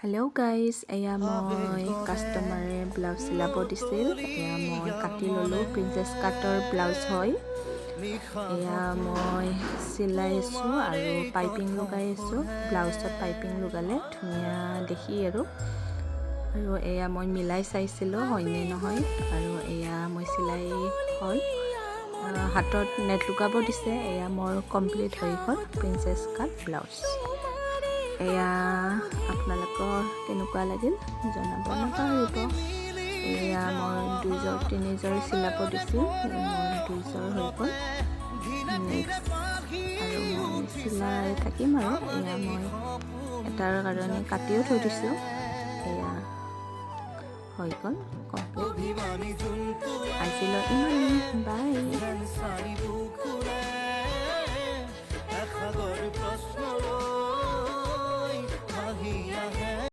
Hello' guys, এয়া মই কাষ্টমাৰে ব্লাউজ চিলাব দিছিল। এয়া মই কাটি ল'লোঁ। প্ৰিন্সেছ কাটৰ ব্লাউজ হয়। এয়া মই চিলাই আছোঁ আৰু পাইপিং লগাই আছোঁ। ব্লাউজত পাইপিং লগালে ধুনীয়া দেখি আৰু এয়া মই মিলাই চাইছিলোঁ হয়নে নহয়। আৰু এয়া মই চিলাই হ'ল, হাতত নেট লগাব দিছে। এয়া মোৰ কমপ্লিট হৈ গ'ল প্ৰিন্সেছ কাট ব্লাউজ। এয়া আপোনালোকৰ কেনেকুৱা লাগিল জনাব নাপাহৰিব। এয়া মই 2 3 চিলাব দিছিল, মোৰ 2 হৈ গ'ল। নেক্সট আৰু মই চিলাই থাকিম আৰু এয়া মই এটাৰ কাৰণে কাটিও থৈ দিছোঁ। এয়া হৈ গ'ল কমপ্লিট। আজিলৈ ইমানেই, বাই।